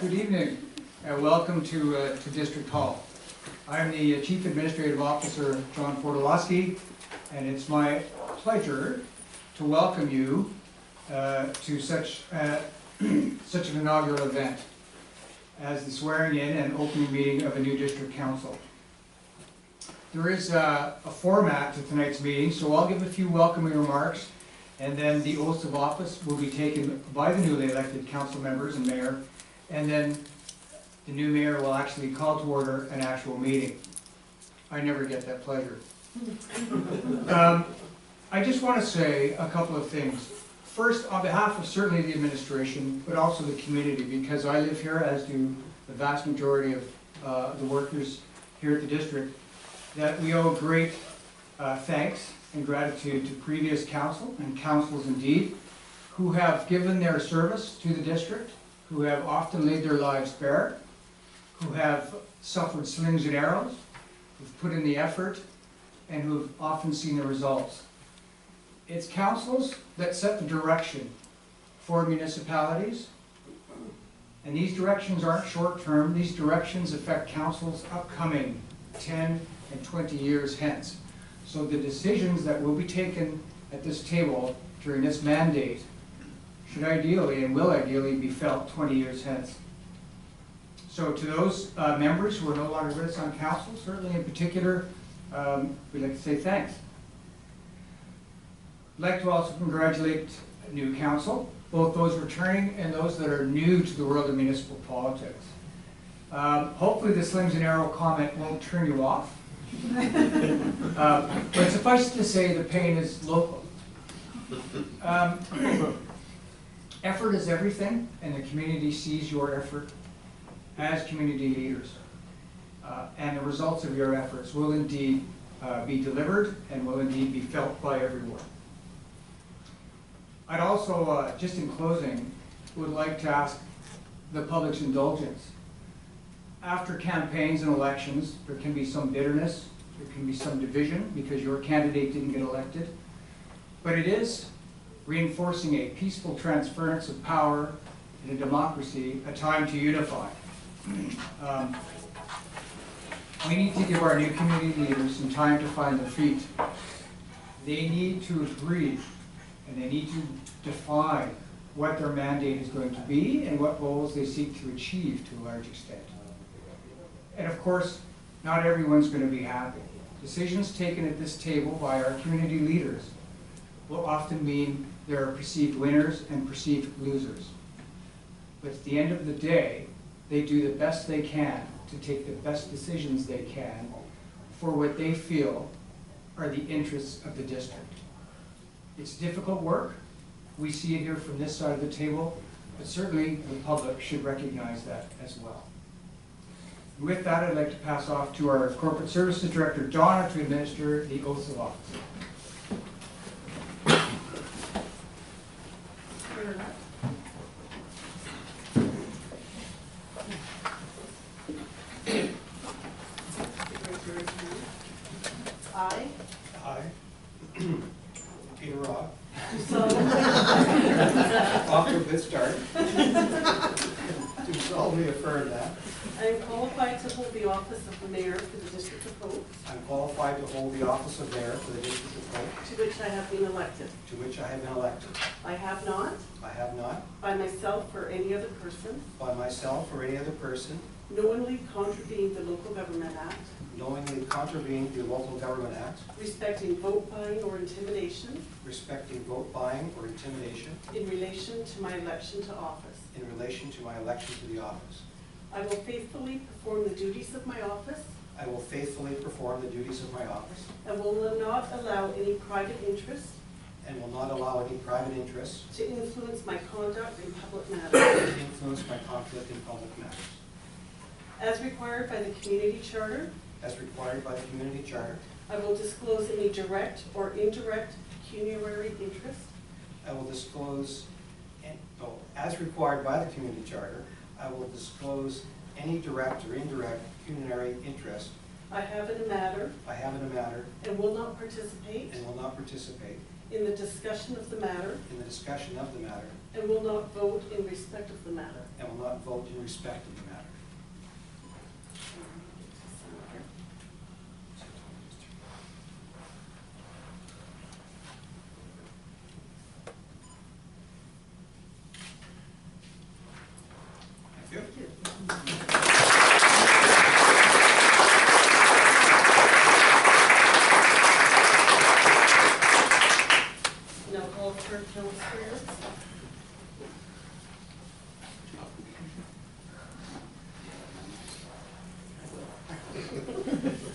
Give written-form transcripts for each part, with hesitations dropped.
Good evening and welcome to District Hall. I'm the Chief Administrative Officer, John Fortolowski, and it's my pleasure to welcome you to such an inaugural event as the swearing in and opening meeting of a new District Council. There is a format to tonight's meeting, so I'll give a few welcoming remarks, and then the oaths of office will be taken by the newly elected council members and mayor, and then the new mayor will actually call to order an actual meeting. I never get that pleasure. I just want to say a couple of things. First, on behalf of certainly the administration, but also the community, because I live here, as do the vast majority of the workers here at the district, that we owe great thanks and gratitude to previous council and councils indeed, who have given their service to the district, who have often laid their lives bare, who have suffered slings and arrows, who've put in the effort, and who've often seen the results. It's councils that set the direction for municipalities, and these directions aren't short-term. These directions affect councils upcoming 10 and 20 years hence. So the decisions that will be taken at this table during this mandate should ideally and will ideally be felt 20 years hence. So to those members who are no longer with us on council, certainly in particular, we'd like to say thanks. I'd like to also congratulate new council, both those returning and those that are new to the world of municipal politics. Hopefully the slings and arrow comment won't turn you off. But suffice it to say, the pain is local. Effort is everything, and the community sees your effort as community leaders. And the results of your efforts will indeed be delivered and will indeed be felt by everyone. I'd also, just in closing, would like to ask the public's indulgence. After campaigns and elections, there can be some bitterness, there can be some division because your candidate didn't get elected. But it is reinforcing a peaceful transference of power in a democracy, a time to unify. We need to give our new community leaders some time to find their feet. They need to agree and they need to define what their mandate is going to be and what goals they seek to achieve to a large extent. And of course, not everyone's going to be happy. Decisions taken at this table by our community leaders will often mean there are perceived winners and perceived losers. But at the end of the day, they do the best they can to take the best decisions they can for what they feel are the interests of the district. It's difficult work. We see it here from this side of the table, but certainly the public should recognize that as well. With that, I'd like to pass off to our Corporate Services Director, Donna, to administer the oaths of office. I, Peter Rock, off to a good start, do solemnly affirm that I am qualified to hold the office of the mayor for the District of Hope, I'm qualified to hold the office of mayor for the District of Hope, to which I have been elected. to which I have been elected. I have not, I have not, by myself or any other person, by myself or any other person, knowingly contravened the Local Government Act, knowingly contravened the Local Government Act, respecting vote buying or intimidation respecting vote buying or intimidation in relation to my election to office. in relation to my election to the office. I will faithfully perform the duties of my office I will faithfully perform the duties of my office and will not allow any private interest and will not allow any private interests to influence my conduct in public matters. to influence my conduct in public matters. As required by the Community Charter, As required by the Community Charter, I will disclose any direct or indirect pecuniary interest I will disclose, as required by the Community Charter, I will disclose any direct or indirect pecuniary interest I have in a matter I have in a matter and will not participate and will not participate in the discussion of the matter, in the discussion of the matter, and will not vote in respect of the matter. and will not vote in respect of the matter. Thank you. Now call for councillors.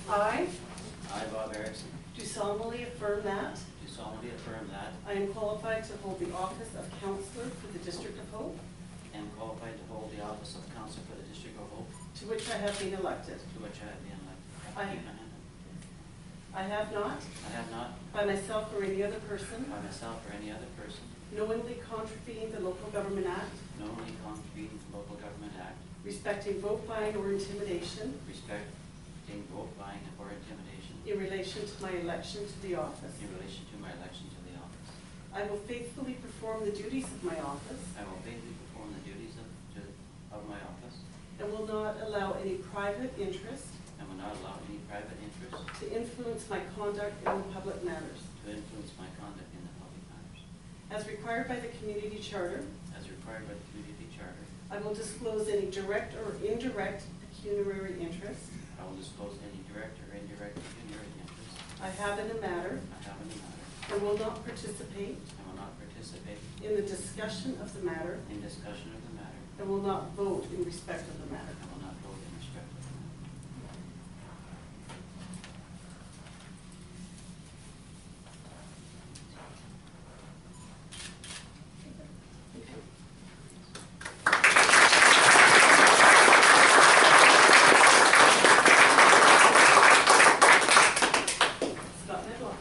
I I, Bob Erickson, do solemnly affirm that do solemnly affirm that I am qualified to hold the office of councillor for the District of Hope, I am qualified to hold the office of council for the District of Hope, to which I have been elected. to which I have been elected. I have not, I have not, by myself or any other person, by myself or any other person, knowingly contravened the Local Government Act knowingly contravened the Local Government Act, respecting vote buying or intimidation respecting vote buying or intimidation in relation to my election to the office. in relation to my election to the office. I will faithfully perform the duties of my office I will faithfully perform the duties of my office and will not allow any private interest and will not allow any private interest to influence my conduct in the public matters. to influence my conduct in the public matters. As required by the Community Charter, As required by the Community Charter, I will disclose any direct or indirect pecuniary interest I will disclose any direct or indirect pecuniary interest I have in a matter I have in the matter and will not participate and will not participate in the discussion of the matter in discussion of the matter and will not vote in respect of the matter. and will not vote in respect of the matter. Scott Medlock.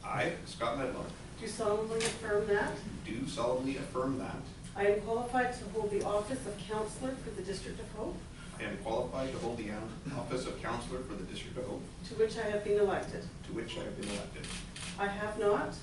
I, Scott Medlock, Do solemnly affirm that do solemnly affirm that I am qualified to hold the office of councillor for the District of Hope, I am qualified to hold the office of councillor for the District of Hope, to which I have been elected. to which I have been elected. I have not,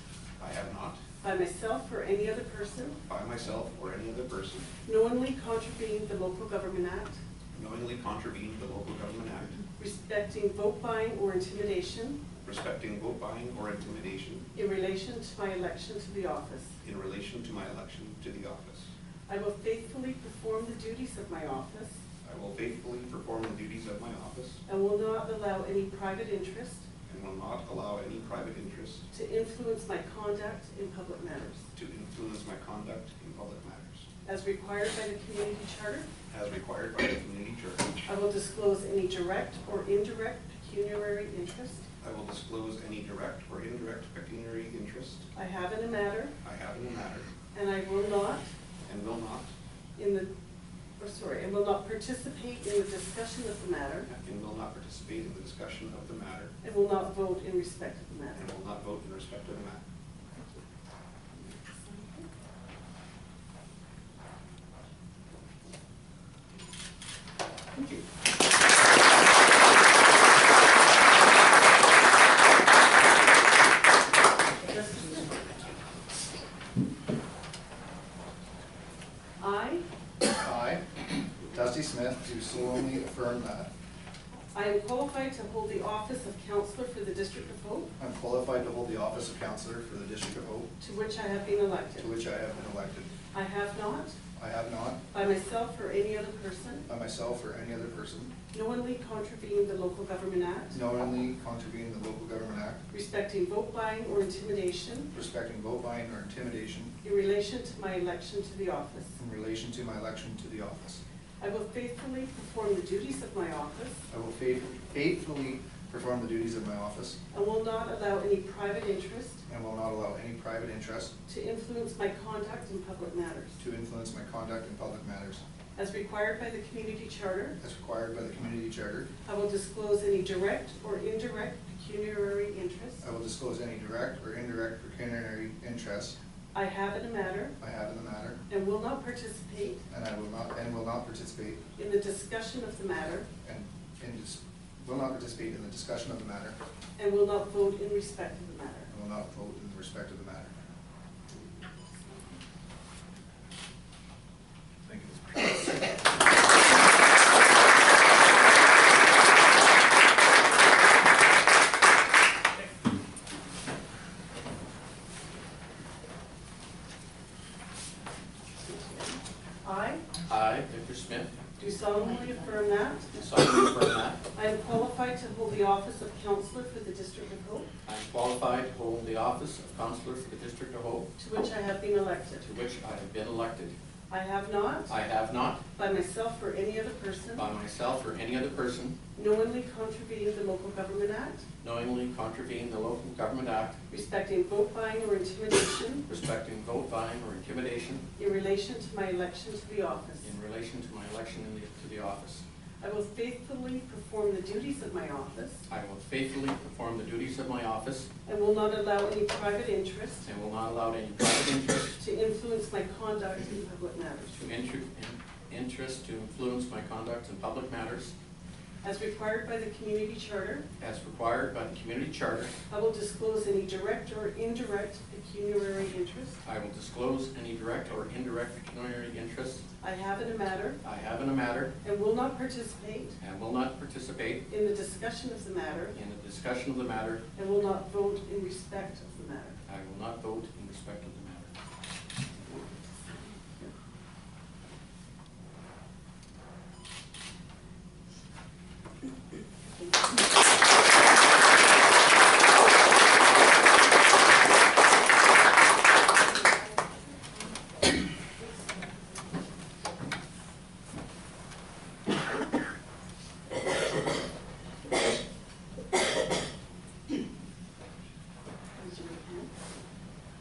I have not, by myself or any other person, by myself or any other person, knowingly contravened the Local Government Act knowingly contravened the Local Government Act, respecting vote buying or intimidation respecting vote buying or intimidation in relation to my election to the office. in relation to my election to the office. I will faithfully perform the duties of my office I will faithfully perform the duties of my office and will not allow any private interest and will not allow any private interest to influence my conduct in public matters. to influence my conduct in public matters. As required by the Community Charter, As required by the Community Charter, I will disclose any direct or indirect pecuniary interest I will disclose any direct or indirect pecuniary interest I have in a matter, I have in the matter and I will not and will not and will not participate in the discussion of the matter, and will not participate in the discussion of the matter and will not vote in respect of the matter. and will not vote in respect of the matter. Thank you. I Dusty Smith, do solemnly affirm that am qualified to hold the office of councillor for the District of Hope, I'm qualified to hold the office of councillor for the District of Hope, to which I have been elected. to which I have been elected. I have not, I have not, by myself or any other person, by myself or any other person, knowingly contravened the Local Government Act knowingly contravened the Local Government Act, respecting vote buying or intimidation respecting vote buying or intimidation in relation to my election to the office. in relation to my election to the office. I will faithfully perform the duties of my office I will faithfully perform the duties of my office and will not allow any private interest and will not allow any private interest to influence my conduct in public matters. to influence my conduct in public matters. As required by the Community Charter, As required by the Community Charter, I will disclose any direct or indirect pecuniary interest I will disclose any direct or indirect pecuniary interest I have in a matter I have in the matter, and will not participate and will not participate in the discussion of the matter and will not participate in the discussion of the matter, and will not vote in respect of the matter. and will not vote in respect of the matter. Thank you. I, Victor Smith, Do solemnly affirm that do solemnly affirm that I am qualified to hold the office of councillor for the District of Hope, I am qualified to hold the office of Councillor for the District of Hope, to which I have been elected. to which I have been elected. I have not, I have not, by myself or any other person, by myself or any other person, knowingly contravened the Local Government Act, knowingly contravened the Local Government Act respecting vote buying or intimidation respecting vote buying or intimidation in relation to my election to the office. in relation to my election to the office. I will faithfully perform the duties of my office I will faithfully perform the duties of my office and will not allow any private interest and will not allow any private interest to influence my conduct in public matters. to influence my conduct in public matters. As required by the community charter, As required by the community charter, I will disclose any direct or indirect pecuniary interest I will disclose any direct or indirect pecuniary interest I have in a matter I have in a matter and will not participate and will not participate in the discussion of the matter in the discussion of the matter. and will not vote in respect of the matter. I will not vote in respect of the matter.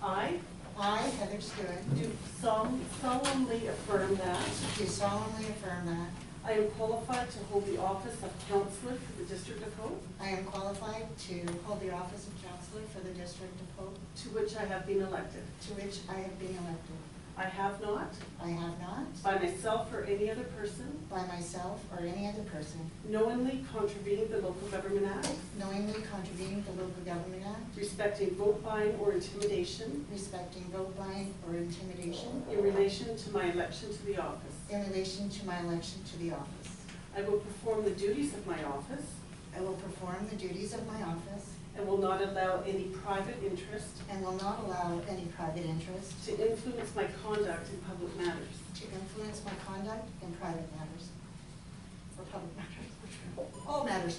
I Heather Stewart, do solemnly affirm that do solemnly affirm that I am qualified to hold the office of councillor for the District of Hope, I am qualified to hold the office of councillor for the District of Hope, to which I have been elected. to which I have been elected. I have not, I have not, by myself or any other person, by myself or any other person, knowingly contravened the Local Government Act, knowingly contravened the Local Government Act, respecting vote buying or intimidation respecting vote buying or intimidation in relation to my election to the office. in relation to my election to the office. I will perform the duties of my office I will perform the duties of my office and will not allow any private interest and will not allow any private interest to influence my conduct in public matters. to influence my conduct in private matters or public matters, all matters.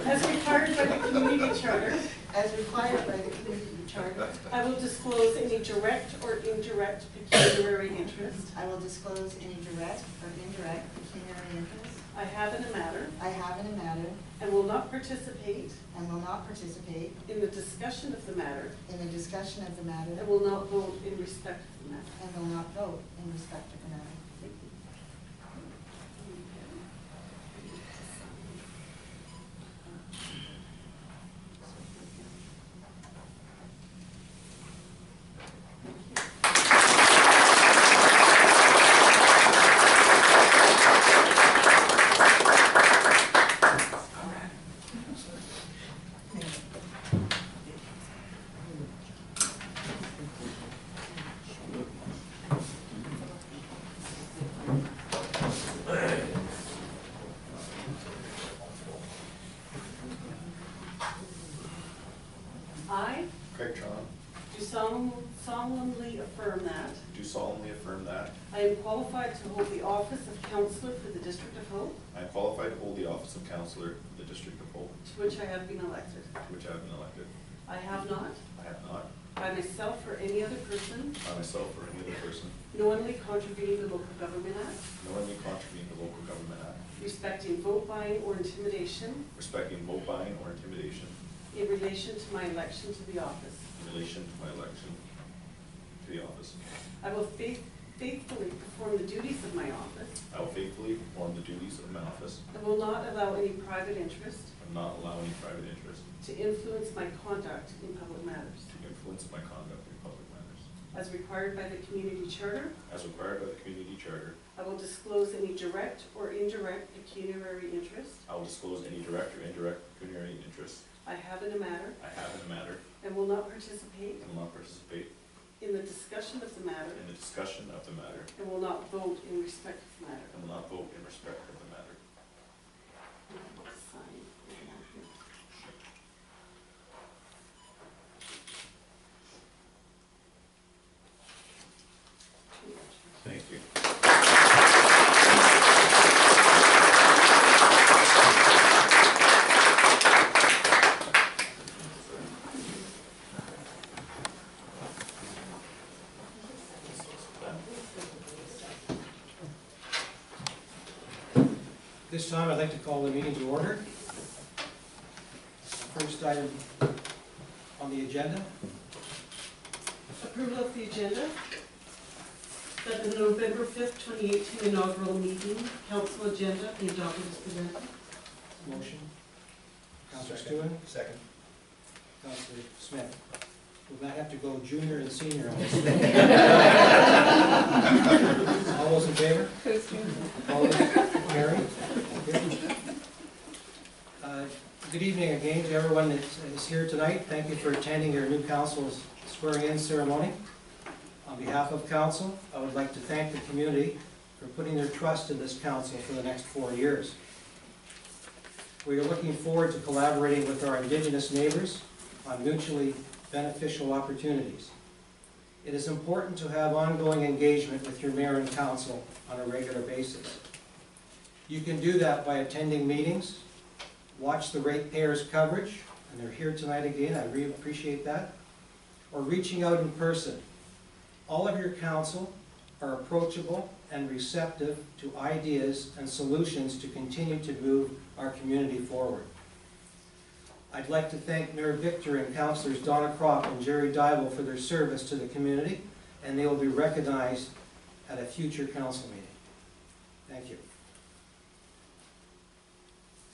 As required by the community charter, As required by the community charter, I will disclose any direct or indirect pecuniary interest I will disclose any direct or indirect pecuniary interest I have in a matter I have in a matter and will not participate and will not participate in the discussion of the matter in the discussion of the matter and will not vote in respect of the matter. and will not vote in respect of the matter. I Craig Tron, do solemnly affirm that do solemnly affirm that I am qualified to hold the office of councillor for the District of Hope, I am qualified to hold the office of councillor for the District of Hope, to which I have been elected. to which I have been elected. I have not, I have not, by myself or any other person, by myself or any other person, knowingly contravened the Local Government Act, knowingly contravened the Local Government Act, respecting vote buying or intimidation respecting vote buying or intimidation in relation to my election to the office. in relation to my election to the office. I will faithfully perform the duties of my office I will faithfully perform the duties of my office and will not allow any private interest and not allow any private interest to influence my conduct in public matters. to influence my conduct in public matters. as required by the community charter. as required by the community charter. I will disclose any direct or indirect pecuniary interest I will disclose any direct or indirect pecuniary interest I have in a matter I have in a matter and will not participate and will not participate in the discussion of the matter in the discussion of the matter and will not vote in respect of the matter. and will not vote in respect of the matter. Sign. Thank you. This time, I'd like to call the meeting to order. First item on the agenda. Approval of the agenda. That the November 5th, 2018 inaugural meeting, council agenda be adopted as presented. Motion. Councilor Stewart, Second. Councilor Smith. We might have to go junior and senior on this. All those in favor? All those carried? Good evening again to everyone that is here tonight. Thank you for attending your new council's swearing-in ceremony. On behalf of council, I would like to thank the community for putting their trust in this council for the next 4 years. We are looking forward to collaborating with our Indigenous neighbors on mutually beneficial opportunities. It is important to have ongoing engagement with your mayor and council on a regular basis. You can do that by attending meetings, watch the ratepayers coverage, and they're here tonight again, I really appreciate that, or reaching out in person. All of your council are approachable and receptive to ideas and solutions to continue to move our community forward. I'd like to thank Mayor Victor and Councilors Donna Croft and Jerry Dybel for their service to the community, and they will be recognized at a future council meeting. Thank you.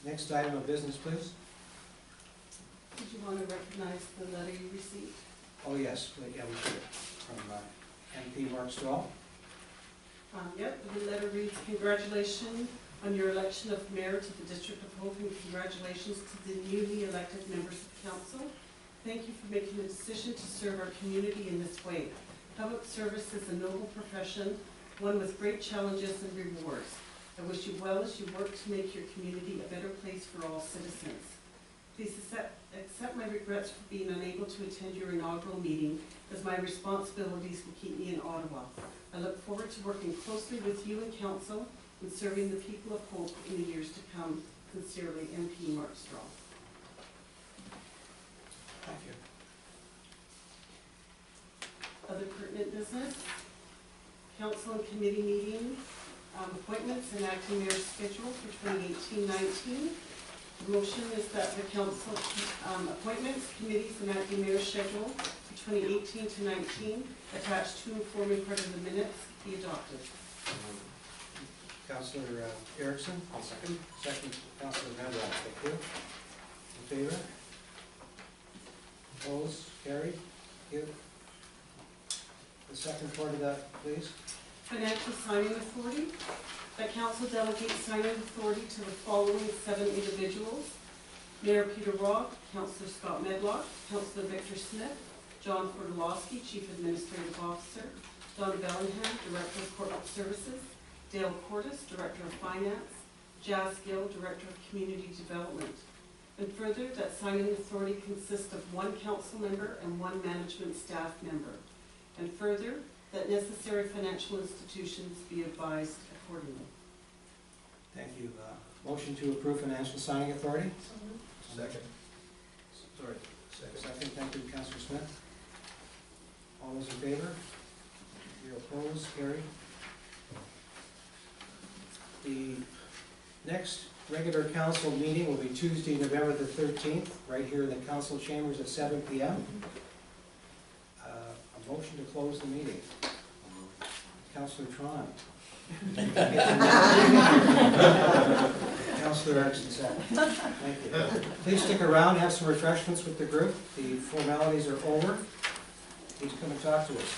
Next item of business, please. Did you want to recognize the letter you received? Oh, yes, yeah, we should, from MP Mark Straw. Yep, the letter reads, congratulations on your election of mayor to the District of Hope, and congratulations to the newly elected members of council. Thank you for making the decision to serve our community in this way. Public service is a noble profession, one with great challenges and rewards. I wish you well as you work to make your community a better place for all citizens. Please accept my regrets for being unable to attend your inaugural meeting, as my responsibilities will keep me in Ottawa. I look forward to working closely with you and council and serving the people of Hope in the years to come. Sincerely, MP Mark Straw. Thank you. Other pertinent business, council and committee meeting, appointments and acting mayor's schedule for 2018-19. The motion is that the council appointments, committees, and acting mayor's schedule for 2018-19, attached to and forming part of the minutes, be adopted. Councilor Erickson. I'll second. Second, Councilor Mandel. Thank you. In favor? Opposed? Carried? Thank you. The second part of that, please. Financial signing authority. That council delegates signing authority to the following 7 individuals: Mayor Peter Rock, Councilor Scott Medlock, Councilor Victor Smith, John Fordolowski, Chief Administrative Officer, Don Bellingham, Director of Corporate Services, Dale Cordes, Director of Finance, Jazz Gill, Director of Community Development. And further, that signing authority consists of 1 council member and 1 management staff member. And further, that necessary financial institutions be advised accordingly. Thank you. Motion to approve financial signing authority? Second. Sorry. Second. Thank you, Councilor Smith. All those in favor? You're opposed? Carried. The next regular council meeting will be Tuesday, November the 13th, right here in the council chambers at 7 p.m. A motion to close the meeting. Councilor Tron. Councilor Erickson, second. Thank you. Please stick around, have some refreshments with the group. The formalities are over. Please come and talk to us.